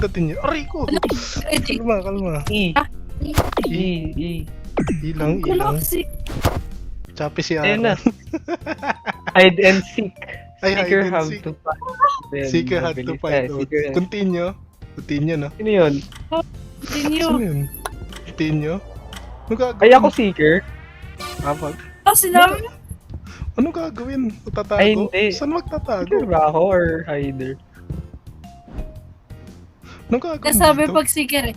Pindutin niyo. Aray ko! Kalma, kalma. E. Ilang. Chappy si Ayun na. Ara. Hide and seek. Ay, hide Seeker and have seek. to find. Ayan, Seeker had to mabilis. find out. Seeker- Continue. Continue, no? Sino yun? Sino yun? Continue? Ano gagawin? Ay, ako seeker? Kapag? Sinabi mo. Ano gagawin? Tatago? Ay, hindi. Saan magtatago? Seeker ba ako or hider? Ano gagawin Nasabi dito? pag seeker eh.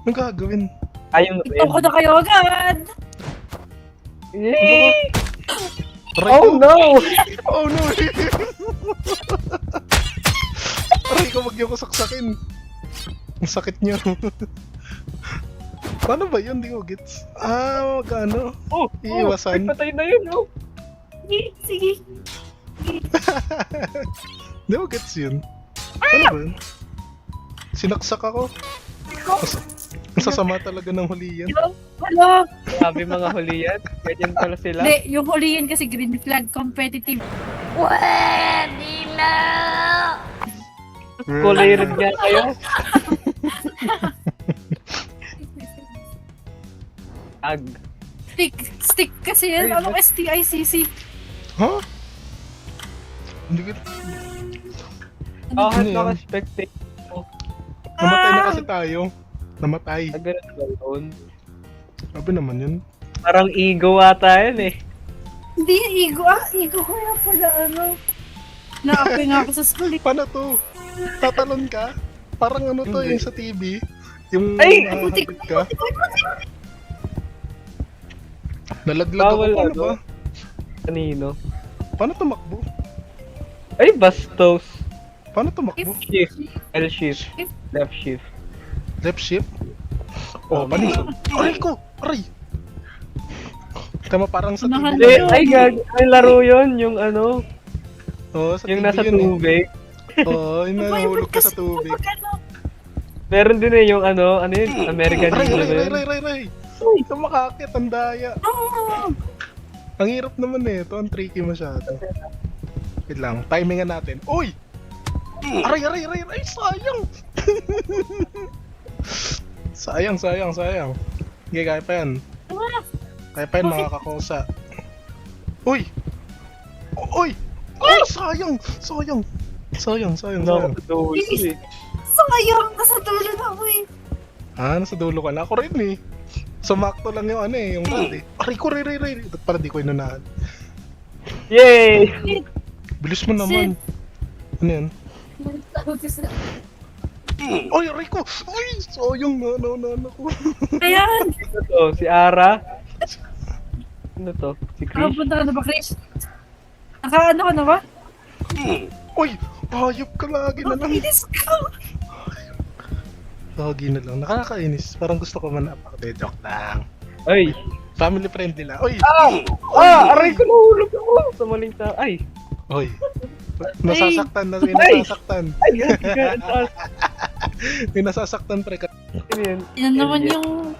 Ano gagawin? Ay, yung Ito ko na kayo agad. Yay! Aray Oh ko! no! Oh no! Aray ko, wag niyo ko saksakin. Ang sakit niyo. Paano ba yun? Di ko gets. Magano? Oh! Iiwasan. Ay, patay na yun, oh! Sige. Di ko gets yun. Ano ba yun? Sinaksak ako. Ang sasama talaga ng huliyan. Wala. Sabi mga huliyan, ganyan pala sila. Hindi, yung huliin kasi green flag competitive. Kulay red nga kayo. Ag. Stick kasi yan. Ay, Anong STICC? Ha? Hindi ko... Bakit Ano yan? naka-spectate? Namatay na kasi tayo. Namatay. Agad ba yun? Sabi naman yun. Parang ego ata yun eh. Hindi, ego ko yan pala ano. Naapoy nga ako sa school eh. Paano to? Tatalon ka? Parang ano to Hindi. yung sa TV. Yung Ay! hahagid ka. Nalaglag ako. Bawal Paano ano? ba? Kanino? Paano tumakbo? Ay, bastos. Paano tumakbo? Shift. L shift. Left shift. Left shift? Oh, panisog. Aray ko! Aray! Tama parang sa TV. Hindi, ay gag. Ay, laro yun. Yung ano, Oo, sa yung TV nasa yun eh. tubig. Oo, yung nahulog ka sa tubig. Meron din eh yung ano yun, American Aray, Ninja aray, ba aray, yun? aray, aray, aray! Uy, kumakakit, ang daya. Oh, Ang hirap naman eh, ito ang tricky masyado. Wait lang, timingan natin. Uy! Aray, aray, aray, aray, sayang! sayang. Sige, kaya pa yan. Kaya pa yan mga kakosa. Uy! Uy! Uy, sayang! Sayang. Nakakadolo eh. sayang. Nasa dulo na ako eh. Nasa dulo ka na. Ako rin eh. Sumakto lang yung ano eh, yung rad eh. Aray ko, ray. Ba't para di ko inunahan? Yay! Bilis mo naman. Ano yan? Ay, aray ko! Uy! Sayang na ko. Ayan. Ano to? Si Ara? Ano to? Si Chris? Nakapunta ka na ba, Chris? Nakaano ka na ba? Uy! Hayop ka lagi na lang. Bilis ka. Lagi na lang. Nakakainis. Parang gusto ko man apakte. Joke lang. Ay! Family friendly lang. Uy! Aray ko nahulog ako! Sa maling tao. Ay! Uy! Nasasaktan na. May Ay! nasasaktan. Ay! Ang taas. May nasasaktan pre ka. Ano yan? Yan naman yung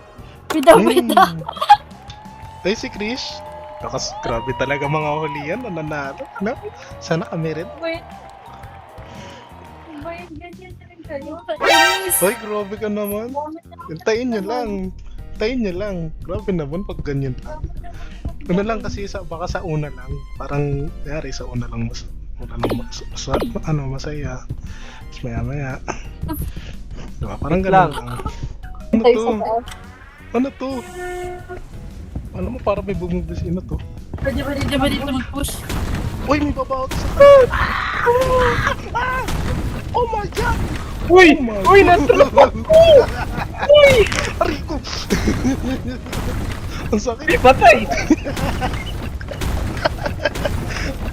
pida-pida. Ay, si Chris. Grabe talaga mga huliyan. Nananalo. No? Sana kami rin. Ganyan na rin kayo. Uy, grabe ka naman. Hintayin nyo lang. Grabe naman pag ganyan lang. Ano lang kasi baka sa una lang. Parang, yari sa una lang masaya. Tapos maya. Diba? Parang ganun lang. Ano to? Ano mo, parang may bumubis. Ano to? Pwede ba dito mag-push? Uy, may babaw sa Oh my God! Uy! Oh my Uy! God! Natrap ako! Uy! Aray ko! Ang sakit! Ay, patay!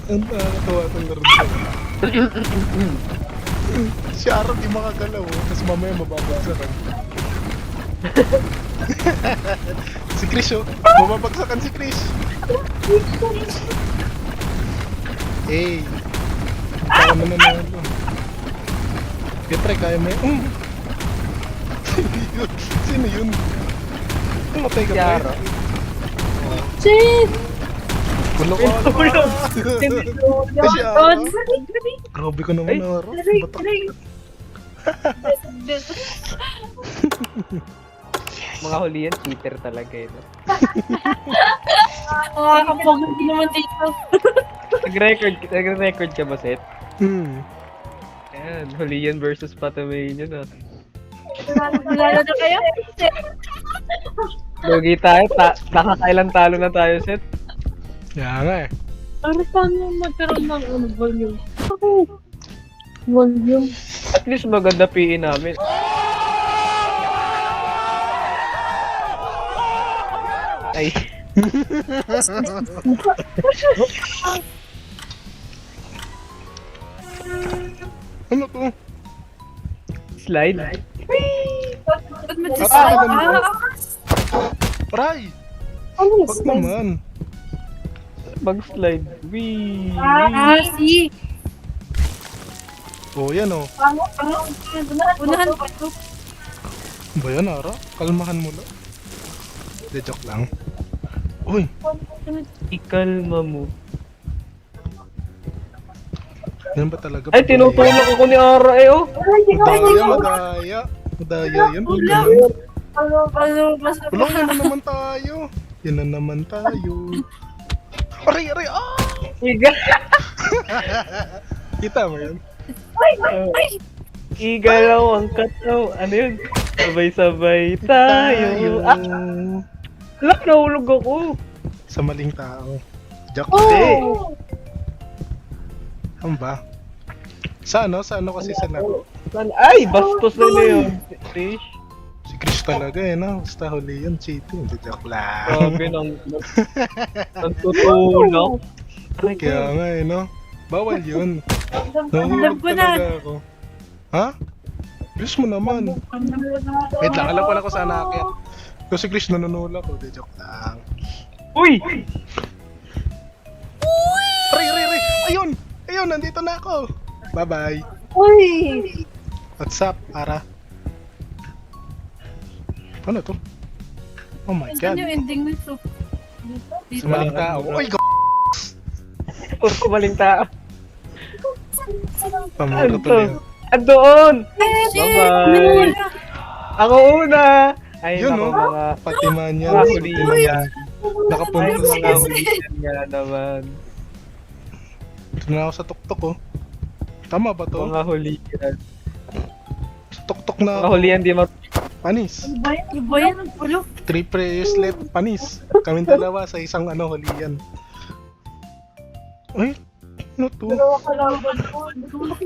Ang nakakatawa itong laro. Si Aaron di makagalaw oh. Tapos mamaya mababagsakan. Si Chris oh. Mababagsakan si Chris. Hey! Kaya mo na naman. Siyempre, kaya mo yun. Sino yun? Pumatay ka Si ba? Ara. Shit! Bulok ka. Tulog. Kasi Oh, Ara. Grabe ka naman, Ay. Ara. Batak. Mga huli yan, cheater talaga eh. No? Nakakapagod naman dito. Nag-record ka ba, Seth? Hmm. Ayan, huli yan versus Patamanian ah. Wala na kayo? Logi tayo, nakakailan talo na tayo, Seth. Kaya nga eh. Ano paano magkaroon ng volume? Volume. At least maganda PE namin. Ay, Ano to? slide. Ba't may Ah, slide? ano? Aray! Ano Wag naman. Mag-slide. Wee! Si. Oh, yan oh. Unahan pa ito. Ba yan, Ara? Kalmahan mo lang. De, joke lang. Uy, Ikalma mo. yan ba talaga? Ay, tinutulak ako ni Ara eh, oh. Madaya, madaya. Madaya yan. Huwag Ulang. naman. Ano, basta Ulang, yan na naman tayo. Yan na naman tayo. Aray, aray, ah! Iga. Kita mo yan? Igalaw ang kataw. Ano yun? Sabay-sabay tayo. Ah, wala, nahulog ako. Sa maling tao. Joke. Oh! Ano ba? Sa ano? Sa ano kasi sa laro? Ay, bastos na na yun. Fish. Si Chris talaga eh, no? Basta huli yun, cheating. De, joke lang. Grabe nang tutulak. Aray ko. Kaya nga eh, no? Bawal yun. Alam Nahulog ko na. talaga ako. Ha? Bilis mo naman. Wait lang, alam ko lang kung saan naakyat. Kasi Chris nanunulak ko. De, joke lang. Uy! Ray, ray, ray! Ayun! Ayun, nandito na ako! Bye-bye! Uy! What's up, Ara? Ano to? Oh my Saan god. yung ending nito? Sa maling tao. Uy, Puro kumaling tao. pamura Ano to to? yan. Andoon! Shit! Bye-bye. Nawala. Ako una! Ay, Yun, nako no? mga... Pati man yan. Mga Pati huli man yan. yan. Ay, Nakapunta mga na ako. huli yan nga naman. Ito na ako sa tuktok, oh. Tama ba to? Mga huli yan. Sa tuktok na Mga ako. huli yan, di ma... Panis. Ano ba yan? Ulo? 3 prayers left. Panis. Kaming dalawa sa isang ano, huliyan. Ay, ano to?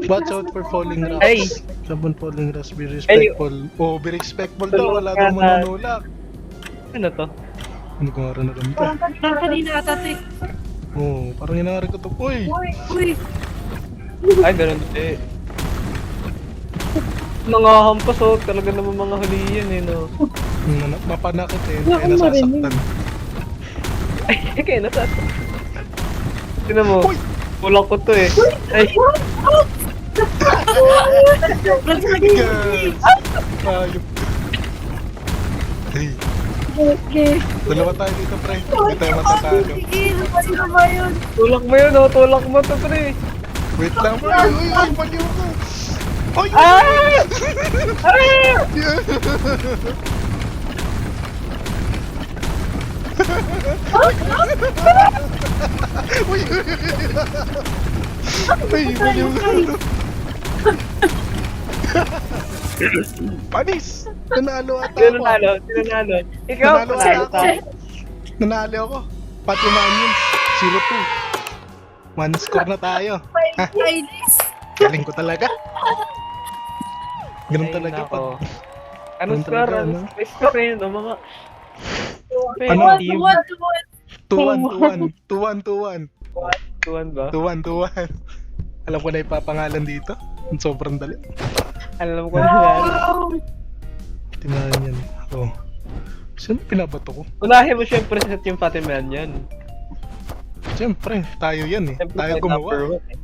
Watch out for falling rocks. Ay! Sabon falling rocks, be respectful. Oh, be respectful daw. Wala daw manunulak. Ano to? Ano ko nga rin alam to? Parang kanina ata ito eh. Oh, parang inari ko to. Uy! Uy! Ay, ganun eh. Mga hampas oh, talaga naman mga huli yan eh no. Mapanakit eh. Wala Kaya akong nasasaktan. Ay, kaya nasa... Tignan mo, Uy! kulang ko to eh. Ay, Yes! Ayop. Hey, Okay. dalawa tayo dito, pre. Hindi tayo matatalo. Sige, sino ba yun? tulak mo yun oh, tulak mo to pre. Wait lang, pre. Uy, uy, baliw ko. Uy! Ah! Ah! Uy, uy, uy, baliw ko. Panis! Nanalo ata Sino ako. nanalo? Sino nanalo? Ikaw, Nanalo nanalo ata ka. ako. Nanalo ako. Pati Manions. 0-2. One score na tayo. Ha? Chinese. Galing ko talaga. Ganun Ay, talaga nako. pag... Ano Ganun score? talaga, Ano? ano? May score yun, no? Mga... Ano? Team. 2-1. 2-1 ba? 2-1. Alam ko na ipapangalan dito. Ang sobrang dali. Alam ko na yan. Wow! Timahan yan. Oh. Sino pinabato ko? Unahin mo syempre sa Team Fatiman yan. Siyempre, tayo yan eh. Siyempre, Tayo tayo gumawa. number one eh.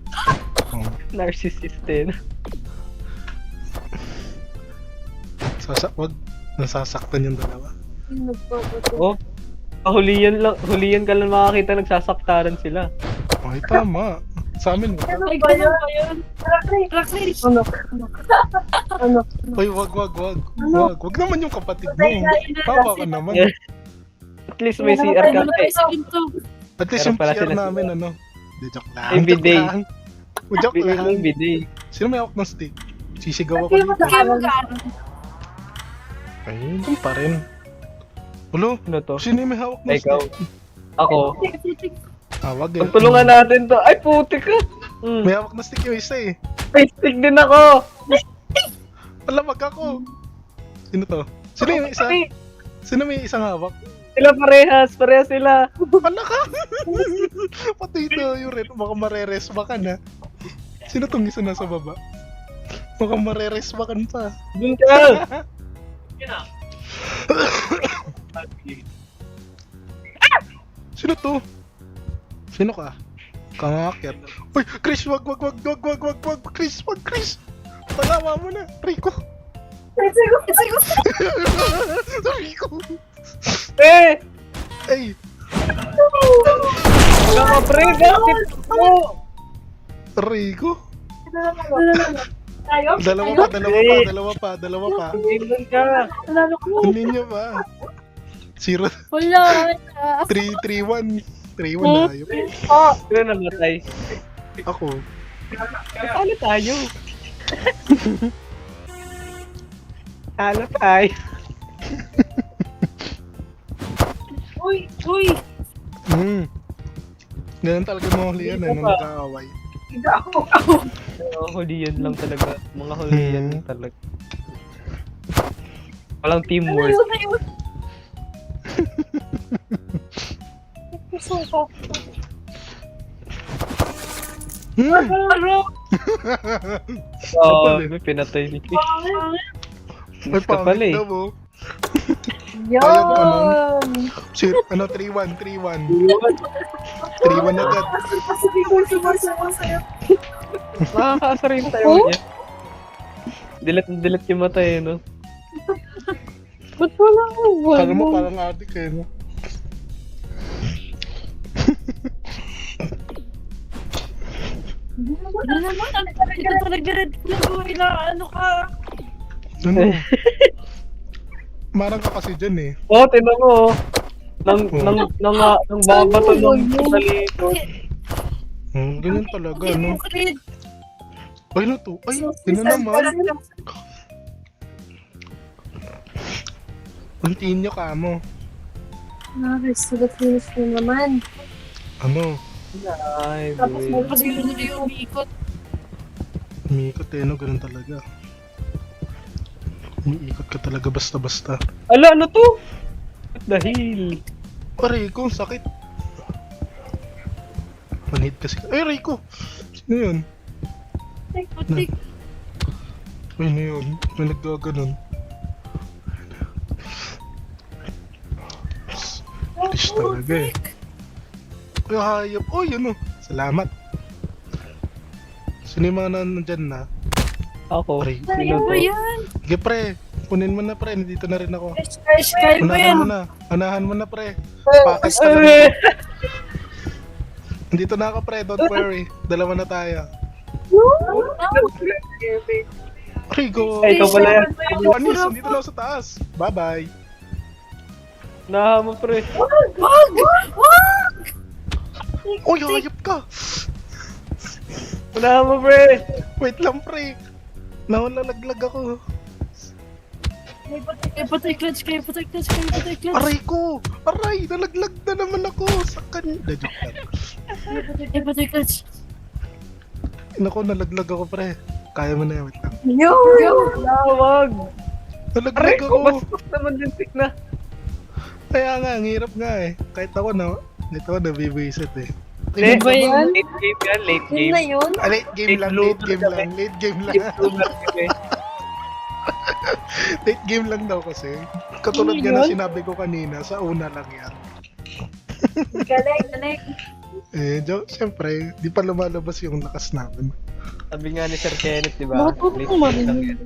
Oh. Narcissist din. Wag. Nasasaktan yung dalawa. Oh, Huliyan ka lang makakita nagsasaktaran sila. Ay, tama. Sa amin, wag. Ay, ganun ba yun? Rockledge. Ano? Ano? Uy, wag. Wag naman yung kapatid mo. Bawa ka naman. At least may CR ka Ano pa eh. sa ginto? At least Meron yung pala CR sila namin, sila. ano. Di, joke lang. Every Joke day. lang. Joke Bigyan lang. ng bidet. Sino may hawak ng stick? Sisigaw ako Kaya dito. mag-aaral. Ay, hindi pa rin. Ulo, Ano to? sino yung may hawak ng Ikaw. stick? Ako. Wag eh. Pagtulungan natin to. Ay, puti ka! May hawak na stick yung isa eh. May stick din ako! Wala, wag ako. Sino to? Sino yung isa? Sino may isang hawak? Sila parehas sila. Wala ka! Pati ito yung red, baka mareresma ka na. Sino tong isa nasa baba? Baka mareresma ka pa. Dun ka! Sino to? Sino ka? Kangakit. Uy, Chris, wag, Chris, wag, Chris! Palawa mo na, Rico! Rico! Eh! Ay! Magkakapre! Bakit mo? Rico? Tayo? Dalawa pa. Dun ka! Nanalo ko. Hindi nyo ba? 0, Wala. 3-1. 3-1 na ayop. Sino namatay? Ako. Talo tayo. Talo tayo. Uy. Ganun talaga mga hulihan na nung nagkaaway. Huliyan lang talaga. Mga huliyan lang talaga. Walang teamwork. Ano? Oo, may pinatay ni Chris. May Miss ka pala pangit eh. daw oh. Yan! Sir, 3-1. 3-1 agad. Nakakaasa rin tayo niya. Delete yung mata eh, no? Ba't wala ko? Kala mo parang adik eh, no? Ano naman? Ito talaga red flag. Wala, ano ka? Ano? Marang ka kasi dyan eh. Oo, tinan mo. Nang babato ng talikod. Ganyan talaga, no? Hypocrite. Ay, ano to? Ay, yun na naman. Continue ka mo. Nakasulat finish mo naman. Ano? Ay, Tapos boy. mo pa sila na yung umiikot. Umiikot eh, no? Ganun talaga. Umiikot ka talaga basta-basta. Ala, ano to? Dahil. Rico, sakit. Manhid kasi. Ay, Rico! Sino yun? Putik. Ay, ano yun? May naggaganon. Fish talaga eh. Ay, hayop. Oh, yun oh. Salamat. Sino yung mga nandyan na? Ako. Pre. Sino Ano to? ba yan? Sige pre, kunin mo na pre, nandito na rin ako. Sky ba yan? Unahan mo na pre. Pakis ka lang. Eh, Nandito na ako pre, don't worry. Dalawa na tayo. Rigo! Ay, ikaw pala yan. Anis, nandito na ako sa taas. Bye-bye. Naha mo, pre. Wag! Wag! Uy, hayop ka! Naha mo, pre. Wait lang pre. Nawalalaglag ako. Kayo patay clutch. Aray ko! Aray! Nalaglag na naman ako sa kanya. Joke lang. Kayo patay clutch. Naku, nalaglag ako pre. Kaya mo na yan, wait lang. Yo! Tawag. Nalaglag Aray ako. ko, bastos naman din na. Kaya nga, ang hirap nga eh. Kahit ako nabibisit eh. Late ba yan? Late game yan, late Yun game. na yun? Late game lang. Late game lang daw kasi. Katulad Ano nga na yun? sinabi ko kanina, sa una lang yan. Galing. Siyempre, di pa lumalabas yung lakas namin. Sabi nga ni Sir Kenneth, di ba? Bakit Late ako game marinig? lang yan.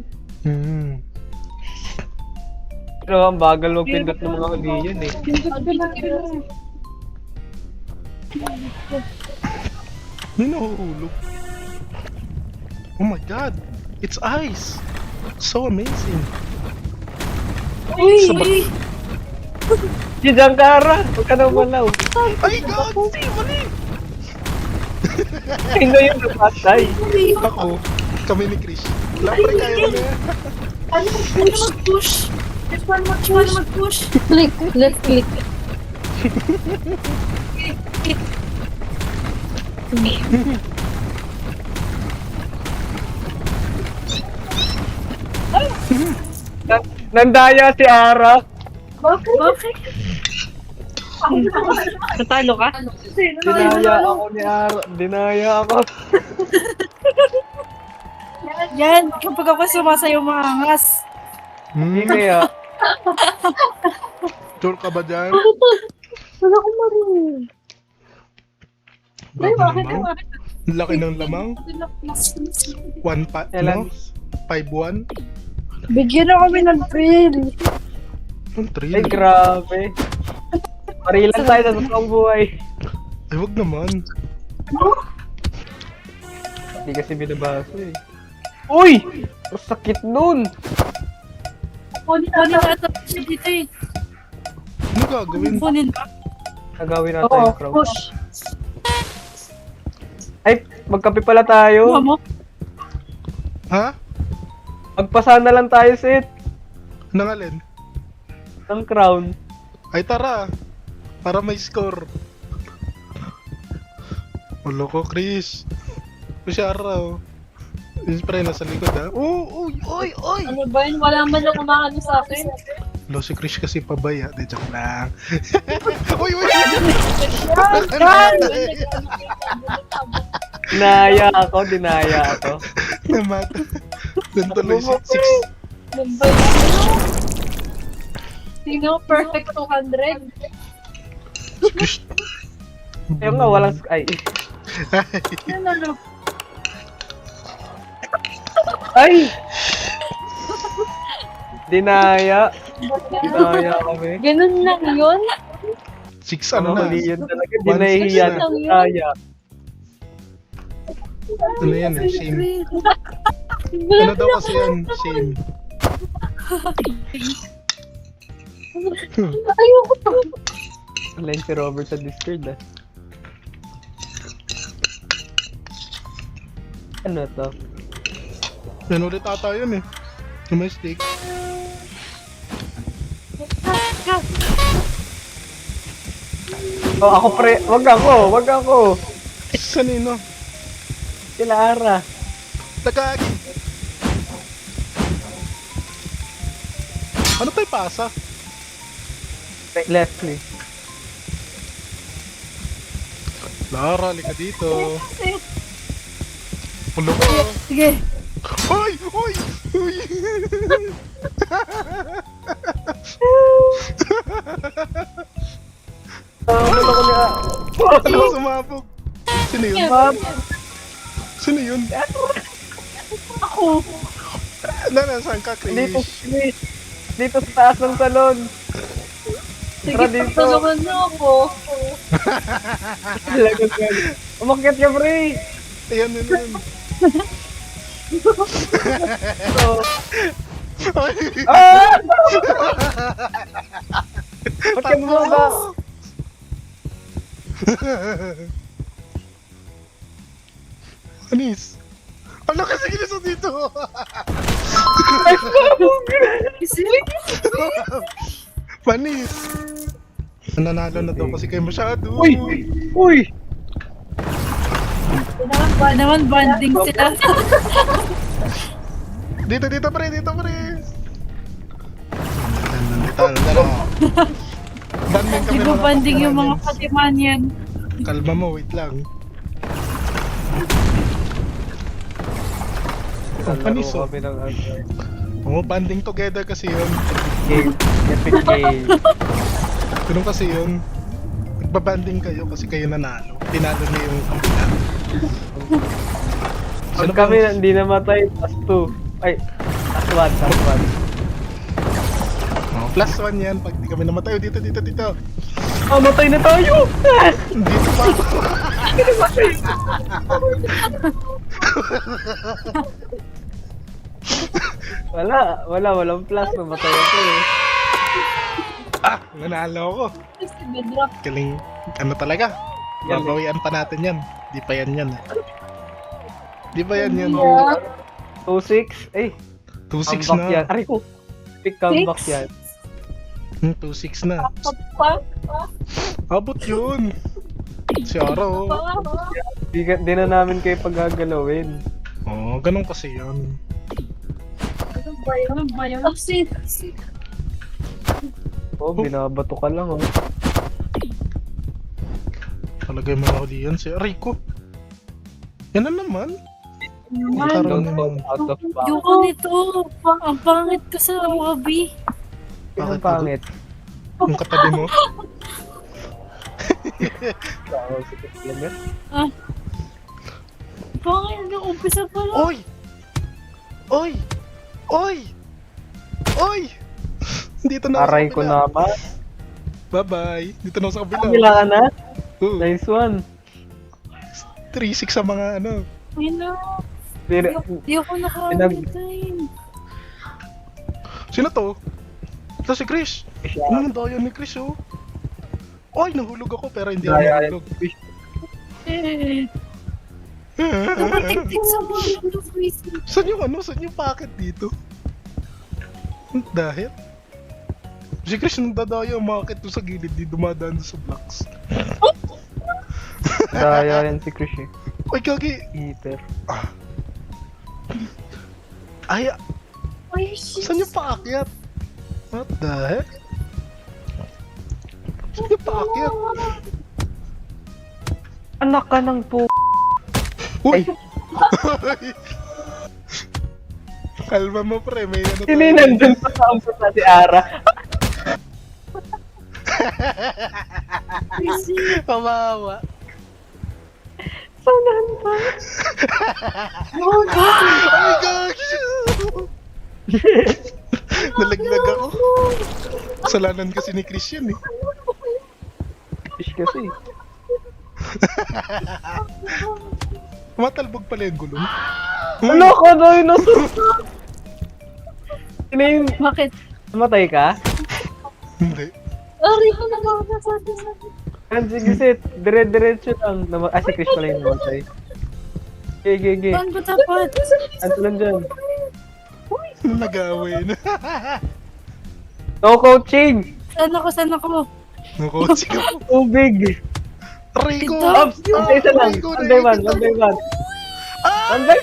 Pero ang bagal magpindot ng mga huli yun eh. May nahuhulog. Oh my god! It's ice! So amazing! Uy! Sabag- Uy! Si Jangkara! Huwag ka nang malaw. Ay god! Si mali! Sino yung napatay? Ako, kami ni Chris. Lapre kaya mo na yan. Ano mag-push? Paano mag-push? Click, let's click. Nandaya si Ara. Bakit? Natalo ka? Dinaya ako ni Ara. Dinaya ako. Yan, kapag ako sumasayaw maangas. Hindi Hmm, kaya. sure ka ba dyan? Wala ko marunong. Grabe naman. Ang laki ng lamang. 1 Kailan? no? 5-1. Bigyan na kami ng thrill. Ang Ay, thrill. grabe. Parilan tayo sa totoong buhay. Ay, wag naman. Hindi kasi binabasa eh. Uy! Ang sakit nun! Kunin natin siya dito eh. Ano gagawin? Kunin ba? Nagawin natin Oo, yung crowd. push. Ay, magkape pala Kuha tayo. mo? Ha? Magpasa na lang tayo, Sid. Nangalin? Ng crown. Ay, tara. Para may score. Ulo ko, Chris. Kusyara, oh. Yung spray nasa likod, ha? Oh, uy, oy, oy! Ano ba yun? Wala man lang umakano sa akin. Lo, si Chris kasi pabaya. Di, joke lang. Uy, uy! Dinaya ako. Namata. Doon tuloy si 6. Ano ba yun? Sino? Perfect 200? Ayaw nga, walang... Ay. Ano? Ay! Dinaya kami. Ganun lang yun? 6 ano na? Huli yun talaga. One Dinahiyan. six lang yun. Dinaya. Ano yan, eh? Shame. Ano daw kasi yan? Shame. Ayoko to. Line si Robert sa Discord ah. Ano to? Yan ulit ata yun, eh. Domestic. Oh, ako pre. Wag ako. Sanino? Sila Ara. Tagagi. Ano tayo pasa? Leslie. Lara, lika dito. Ulo ko. Sige. Uy! Uy! Uy! Ano ko niya? Ano sumabog? Sino yun? Ma'am. Sino yun? Ako. Nasaan ka, Dito, Chris? dito sa taas ng salon. Sige, Tara dito. pagtulungan niyo ako. Talagang galing. Umakyat ka, pre. Ayan, yun. So, Ay! ah! Ba't ka bumaba? Anis! Ano kasi ginusto dito? Panis! Nanalo na daw kasi kayo masyado. Uy! Uy! Ba naman banding sila. Dito, pre! Dito, pre! Dito. Banding kami Di ba mga banding yung mga Pakimanis. katiman yan? Kalma mo, wait lang. Oh, panis, oh. Kami ng Oo, banding together kasi yun. game. Epic game. Ganun kasi yun. Nagbabanding kayo kasi kayo nanalo. Tinalo niyo yung kabila. Pag kami hindi namatay, +2. Ay, +1. Oh, Plus 1 yan pag di kami namatay. Dito. Ah, matay na tayo! Dito pa. Walang plus. Namatay ako eh. Ah, nanalo ako. Si Bedrock. Galing. Ano talaga? Yan, Babawian pa natin yan. Di pa yan yan. Di ba yan yan? Yeah. 2-6. Eh, 2-6 comeback yan. na. Aray ko. Pick comeback Six? yan. 2-6 na. Pa. Abot yun. Si Aro. Di na namin kayo paggagalawin. Oo, ganun kasi yan. Ano ba yun? Kasi, Oh, binabato ka lang oh. Palagay mo na huli yan si Rico. Yan na naman. Naman. Karoon Don't naman. fall out of bounds. Ayoko nito. Ang pangit ko sa lobby. Ang pangit. Yung katabi mo. Tawag si Kaitlyn. Pangit na umpisa pa lang. Oy! Oy! Oy! Oy! Dito na ako Aray sa ko kabila. naman. Bye-bye. Dito na ako sa kabila. Kabila ka na? Oo. Nice one. 3-6 sa mga ano. Ayun na. Pero, Di ako nakakalitain. Sino to? Ito si Chris. Ano nang dayan ni Chris oh? Oy, nahulog ako pero hindi ako nahulog. Eh. Nakatiktik sa mga Luis. Saan yung ano? Saan yung packet dito? Dahil? Si Chris nung dadaya umakit to sa gilid, di dumadaan sa blocks. Daya yan si Chris eh. Oy, kagi! Eater. Ay, Ay, shit. saan yung paakyat? What the heck? Saan yung paakyat? Anak ka ng po... Uy! Kalma mo pre, may ano Sino yung nandun pa sa ampot na si Ara? Pamawa. Saan pa? Oh my gosh! Nalaglag ako. Kasalanan kasi ni Chris yan eh. Fish kasi. Matalbog pala yung gulong. Ano ka na yun? Sino yung... Bakit? Namatay ka? Hindi. aray ko na mga nasabi. Sige sit, dire-diretso lang. Si Chris pala yung namatay. Gege. Saan ba dapat? Ano lang dyan? Nag-away na. No coaching! Saan ako? Nakotsi ka po. Tubig! Rico! Ito? Ops! Isa lang! Rico, One by one! One by one! One by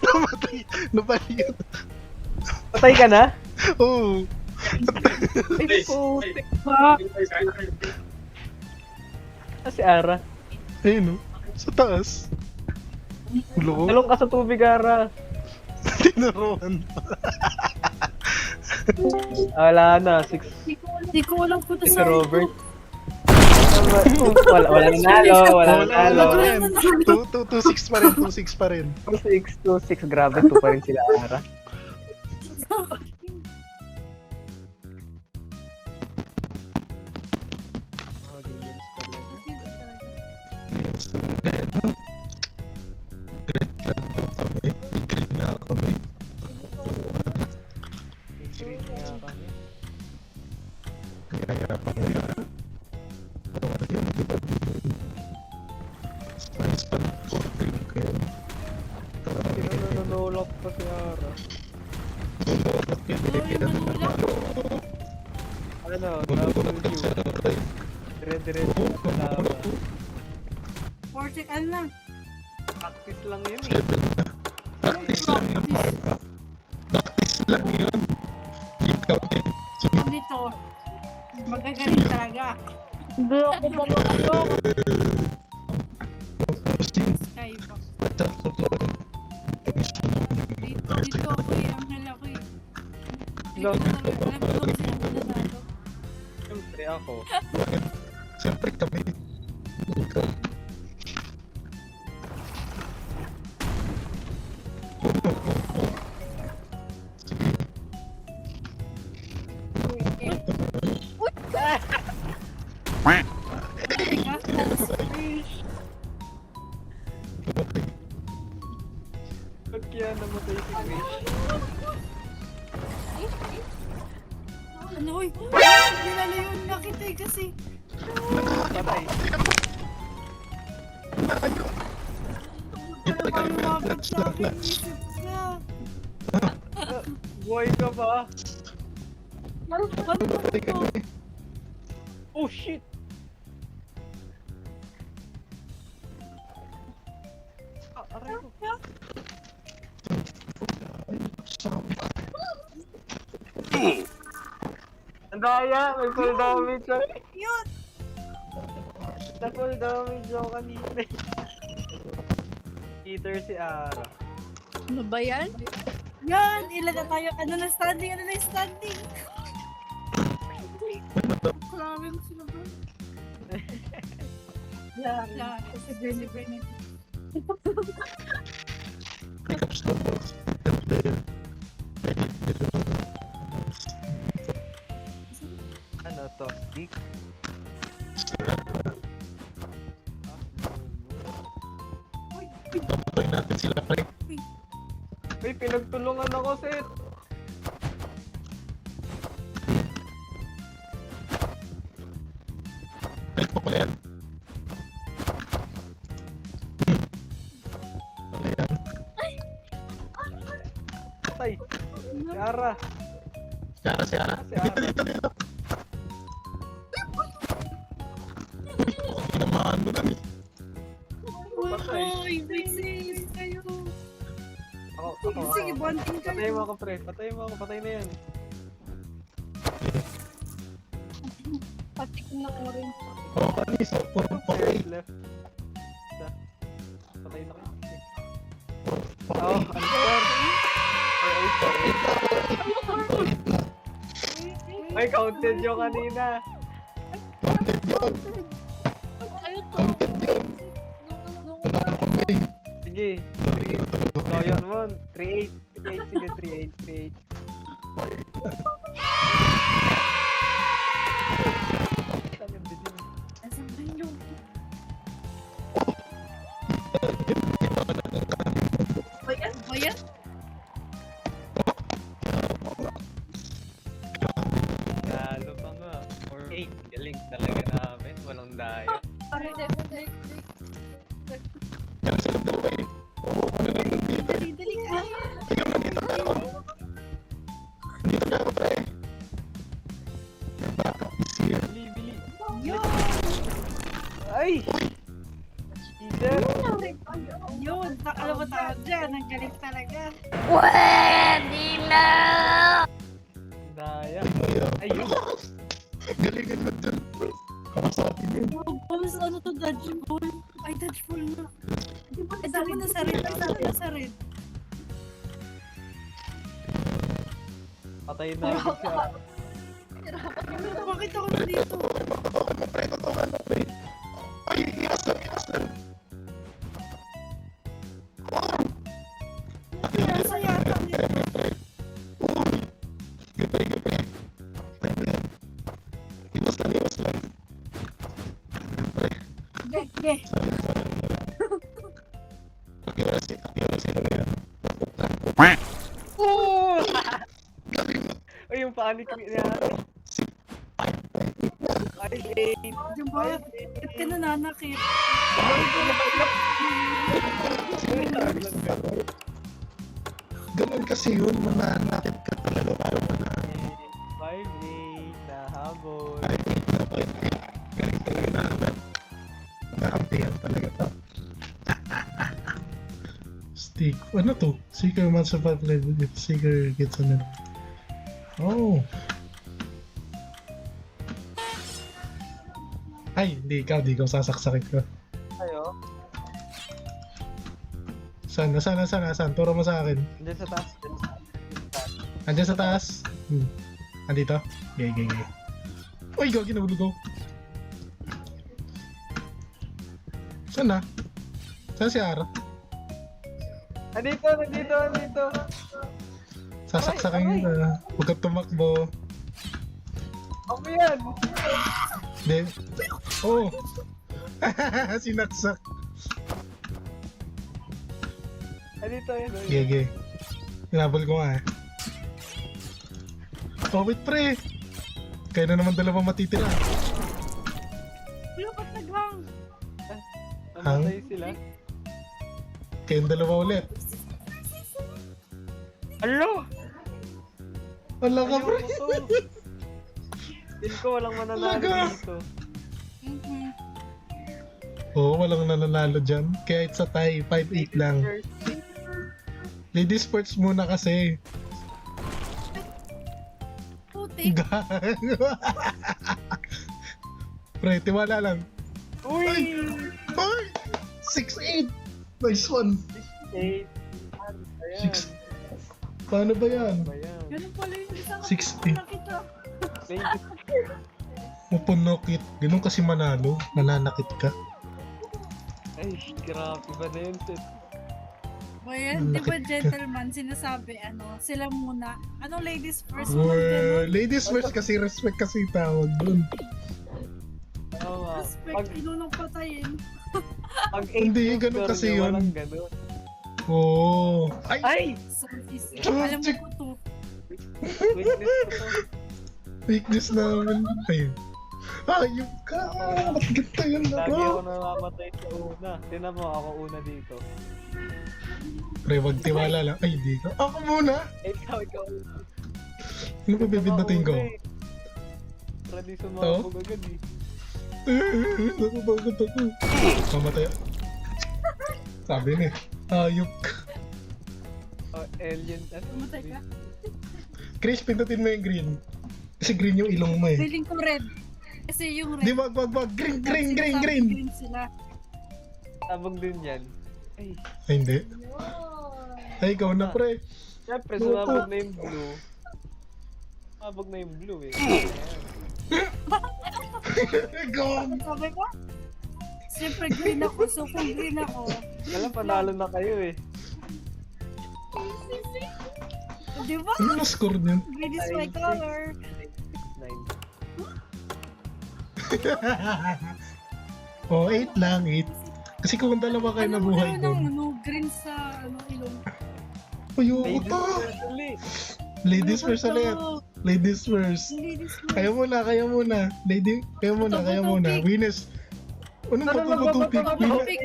Namatay. Namatay yun. Patay ka na? Oo. Ay, putik. Ba? Si Ara. Ayun o. Sa taas. Ulo ko. Talong ka sa tubig, Ara. Tinaruan pa. Wala na. 6 Hindi ko alam kung si saan. Robert. Wala nanalo. Wala nanalo. 2-6 pa rin. 2-6 pa rin. 2-6. Grabe, 2 pa rin sila, Ara. Nanulok pa si Ara. Ano, W. Dire-diretso sa lava. Portugal na. Practice lang yun eh. Dito. Magagaling talaga. Hindi ako mamalo. Skybox. Dito ako eh. Ang hala ko eh. Hindi ko na alam ko kung saan ako nanalo. Siyempre ako. Siyempre kami. Ba't kaya namatay si Krish? Ano, uy? Nilala yun, nakita eh kasi. Patay. Parang lumapit sa akin, isip ka. Buhay ka ba? Ano to? Oh shit! Aray ko. Ang daya! May full damage ako. Yun! Na full damage ako kanina. Eater si Ara. Ano ba yan? Yan! Ilan na tayo? Ano na standing? Ano na yung standing? Grabe mo sila bro. Yan. Kasi Benny. Ano to? Dick? Pamatay natin sila, pre. May pinagtulungan ako, Seth! Ay, pa pala yan. Pala yan. Patay! Si Ara! Siara. Si Ara! Dito. Tinamaan mo na ni. Patay. Uy, sis kayo. Ako. Sige, bonding Patay kayo. mo ako, pre. Patay mo ako. Patay na yan. Patik na ko rin. Oo, kanisa. Puro There's left. Isa. Patay na kayo. Oh, unfair. May counted yung kanina. Ayun to. Sige. So, yun mo. 3-8. 3-8. Sige, 3-8. 3-8. Saan yung dilim? Asan ba yun? Ba yan? Lalo pa nga. 4-8. Galing talaga namin. Walang dayo. Dali ka. Bili. Yun! Ay! Either. Yun! Alam mo tawag dyan, ang galing talaga. Daya. Ayun. Galingan mo dyan, bro. Kamasapin yun. Boss, ano to, dodgeball? Ay, dodgeball na. Ay, dami na sa red. Patay na agad siya. Bakit ako nandito? Ay, iyasan. Nasa yata nito. Gabi. Iwas lang. Gege. Pakiwala sila ngayon. Oh! Galing mo. Ay, yung panic niya. Ay, 8. Diyan ba? Ba't ka nananakit? Ganun kasi yun, mananakit ka talaga para mananakit. 5-8 na habol. Galing talaga naman. Nakampihan talaga to. Stick. Ano to? Seeker must survive level if Seeker gets a minute. Oh. Ay, di ikaw sasaksakin ko. Ayo. Saan? Turo mo sa akin. Diyan sa taas. Andiyan sa taas. Andito? Gay. Uy, gagi na ko. Saan na? Saan si Ara? Nandito. Sasaksakin ka. Huwag kang tumakbo. Ako yan. Then, oh! Sinaksak. dito yun. Gege. Hinabol ko nga eh. Oh, wait pre! Kaya na naman dalawa matitira. Wala ba't naghang? Namatay sila. Kayong dalawa ulit. Alo! Wala ka pre! Ayoko to. Feel ko walang mananalo Talaga? dito. Mhm. Oo, walang nananalo dyan. Kaya it's a tie, 5-8 lang. Ladies first muna kasi. Puti. Gago. Pre, tiwala lang. Uy! Ay! 6-8! Nice one! Ayan. Six. Paano ba yan? Ba yan? Ganun pala yung isang 60. nakita. Mapunokit. Ganun kasi manalo. Nananakit ka. Ay, grabe ba na yun, Seth? O yan, di ba Nakit ka. gentleman, sinasabi, sila muna. Ladies first? Ladies first kasi respect kasi tawag dun. Oo nga. Respect, inunang patayin. Pag Hindi, 8 ganun kasi yun. Walang ganun. Oo. Ay! Ay! Service. Alam mo ko to. Witness ko to. Weakness namin. Ayun. Ayun ka! Ba't ganito yun Lagi ako laro? namamatay sa una. Tinan mo, ako una dito. Pre, wag tiwala lang. Ay, di ka. Ako muna! Ikaw. Ano pa bibindatin ko? Ready sumabog agad eh. Nakabagod ako. Mamatay. Sabi niya. Ayok. Oh, alien. Pumatay ka. Chris, pindutin mo yung green. Kasi green yung ilong mo eh. Feeling ko red. Kasi yung red. Di wag. Green. Green sila. Sabog din yan. Ay, Ay, hindi. Ay, ikaw na pre. syempre sumabog na yung blue. Sumabog na yung blue eh. Go! Sabi ko, siyempre green ako. So kung green ako, Wala, panalo na kayo eh. di ba? Ano na score niyan? Green is my color. 9. Oh, 8 lang, 8. Kasi kung dalawa kayo nabuhay Ano, doon. green sa ilong. Ayoko to! Ladies first ulit. Ladies first. Ladies first. Kayo muna. Lady, kayo muna. Winners. Anong pagpapatupik? Topic.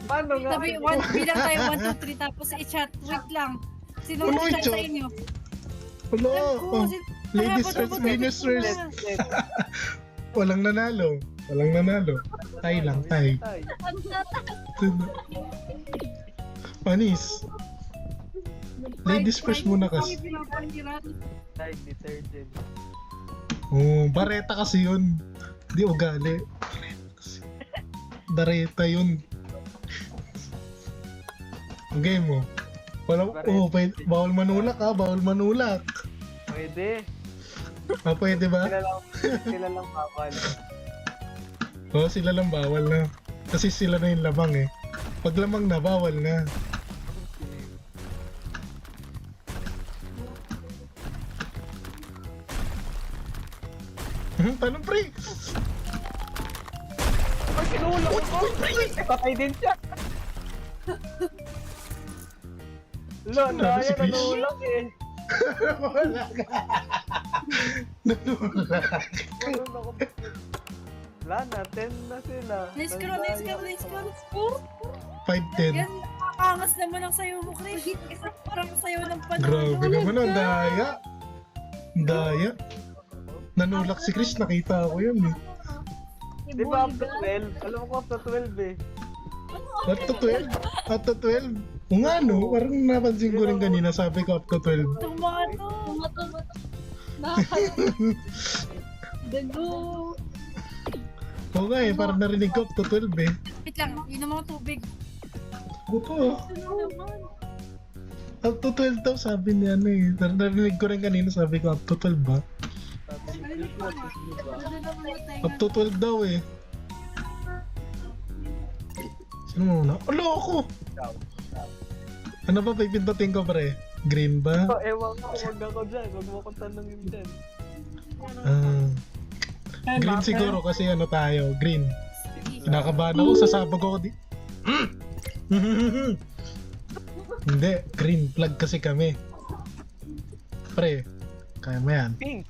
Paano nga? Sabi, bilang tayo 1, 2, 3, tapos i-chat. Wait lang. Sino Ano mag-chat i-chat? sa inyo? Wala. Alam ko, Oh, ladies Dapat first, ako winners topic first. muna. Walang nanalo. Tay lang, tay. Panis. Ladies first muna kasi. Kami pinapangiran. Tide detergent. Oh, bareta kasi yun. Di ugali. Bareta yun. Okay mo. Bawal manulak ha, bawal manulak. Pwede. Pwede ba? Sila lang bawal. Oo, sila lang bawal na. Kasi sila na yung lamang eh. Pag lamang na, bawal na. Tanong pre! Ay, kinulak ko! Patay din siya! Lo, Grabe si naya Chris. nanulak eh. Wala ka! Nanulak! Nanulak ko. Wala na, 10 na sila. Nice score. 5-10. Yan, nakakangas naman ang sayo mo, Chris. Isa parang sayo ng panalo. Grabe naman, ang daya. Ang daya. Nanulak si Chris, nakita ko yun eh. Di ba up to 12? Alam ko up to 12 eh. Up to 12? Up to 12? O nga no, parang napansin ko rin kanina, sabi ko up to 12. Tomato. Dago. Oo nga eh, parang narinig ko up to 12 eh. Wait lang, yun ang mga tubig. Buto. Ano naman? Up to 12 daw sabi niya ano eh. Narinig ko rin kanina, sabi ko up to 12 ba? Sabi ni Chris na, di ba? Ano na mamatay Up to 12 daw eh. Sino muna? Alo ako! Ano ba pipindutin ko pre? Green ba? Oh, ewan ko, wag ako dyan. Wag mo akong tanongin dyan. Ah, green siguro kasi ano tayo, green. Kinakabahan ako, sasabog ako di... Hindi, green flag kasi kami. Pre, kaya mo yan. Pink.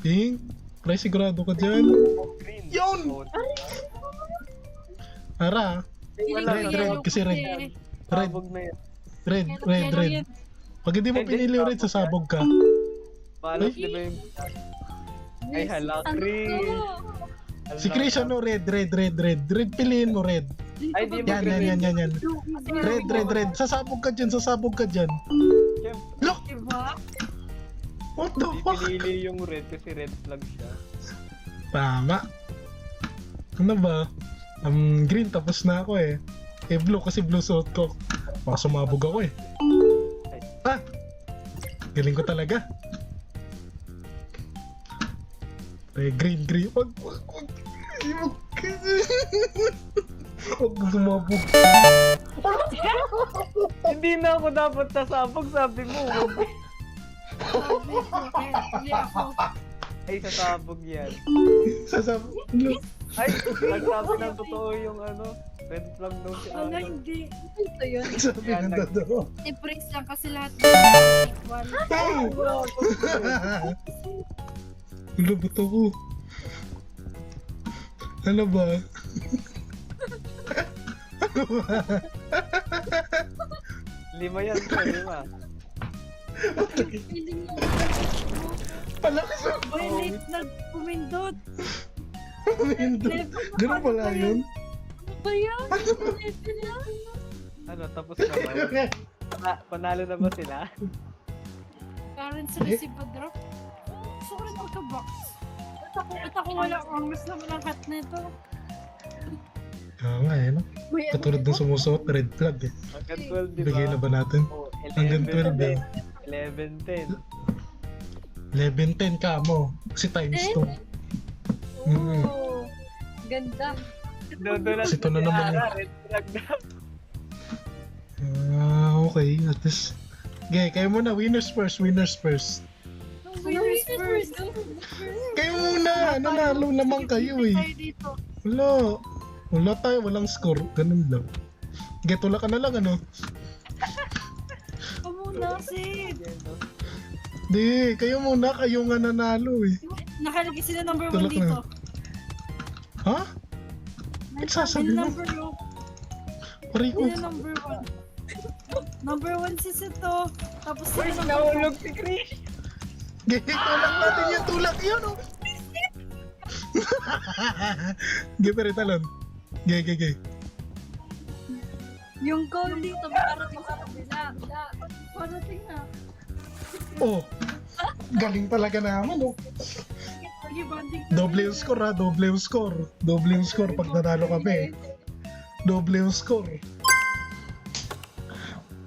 Pink? Pre, sigurado ka dyan. Green. Yun! Oh, Ara, Feeling Wala, ko red, yellow kasi red. kasi. red, sabog na yan. red, Yellow red. yan. Pag hindi mo Hindi, pinili yung red, sabog sasabog ka. Malas, di ba yung... Ay, hala, Chris. Si Chris, ano, red. Red piliin mo, red. Ay, di mo Yan. Red. Sasabog ka dyan. Look! Diba? What the Di fuck? pinili yung red kasi red flag siya. Tama. Ano ba? Green, tapos na ako eh. Blue kasi blue suot ko. Baka sumabog ako eh. Ah! Galing ko talaga. Green. Wag. Huwag mo sumabog. Hindi na ako dapat nasabog, sabi mo. Sabi ko, hindi ako. Ay, sasabog yan. Sasabog. Ay, nagsabi ng totoo yung ano, red flag daw si Wala, Arnold. hindi. Ito yun. Sabi ng totoo. I-praise lang kasi lahat equal. Lubot ako. Ano ba? Lima yan, sir, lima. Feeling mo. Palakas ako. Boy, late nag-pumindot. Ganun pala yun? Ano ba yan? Ito na. Ano, tapos na ba? Panalo na ba sila? Karen sa receive a drop. Gusto ko rin magka-box. At ako wala akong mas naman ang hat nito. Kaya nga eh, no? Katulad ng sumusuot, red flag eh. Hanggang 12, di ba? Bigay na ba natin? Oh, Hanggang 12 eh. 11, 10. 11-10 ka mo. Kasi times 2. Mm. Oh, ganda. Doon Kasi ito na naman Ara, eh. red flag na. Okay. At least... Okay, kayo muna. Winners first. Winners first. Kayo muna. Nanalo naman kayo eh. Tayo dito. Wala tayo. Walang score. Ganun lang. Okay, tula ka na lang ano. Ako muna, Sid. Di, kayo muna. Kayo nga nanalo eh. Nakalagay sila number 1 Tulak na. dito. Ha? Ba't sasabi Sila mo? number 1. Pari ko. Sila number 1. Number 1 si Sito. Tapos sila Uy, number nahulog si Chris. Okay, tulak natin yung tulak yun oh. Okay, pero talon. Okay. Yung goal dito, makarating sa kabila. Parating na. Oh. Galing talaga naman oh. Sige, banding. Doble yung score ha, doble yung score. Doble yung score pag nanalo kami. Doble yung score.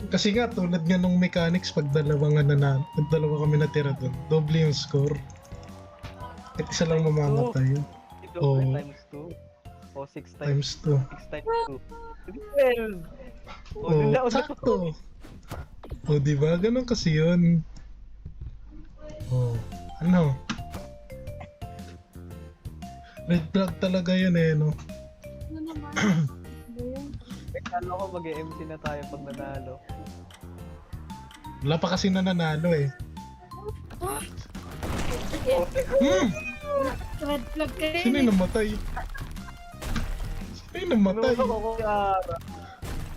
Kasi nga, tulad nga nung mechanics, pag dalawa kami natira doon, doble yung score. At isa lang mamamatay. Ito, Oh. times 2. O, 6 times Times 2. 6 times 2. 12. O, dun na, Oh, sakto. Oh, di ba? Ganun kasi yun. Oh, ano? Red flag talaga yun eh, no? Ano naman? Kala ko mag-MC na tayo pag nanalo. Wala pa kasi nananalo eh. Hmm! Red flag kayo. Sino yung namatay? Sino yung namatay? Ano ako kung Ara?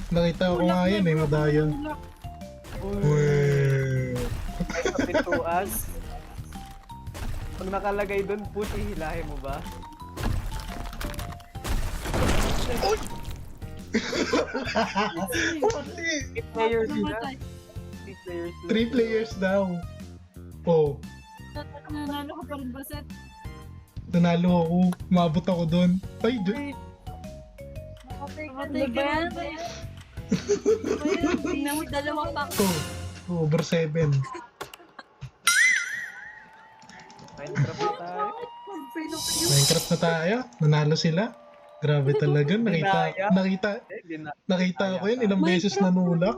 Nakita ko nga yan eh, madaya. Uy. Sa pintuan. Pag nakalagay doon, puti, hilahin mo ba? Pati! 3 players na. Namatay. 3 players. 3 players daw. Oh, Nanalo ka pa rin ba, Seth? nanalo ako. Umabot ako doon. Ay, Namatay ka Ano na ba ba yan? yan? Dalawa pa. over 7. Minecraft na tayo. Minecraft na tayo. Nanalo sila. Grabe talaga. Dinaya. Nakita ko yun. Ilang beses nanulak.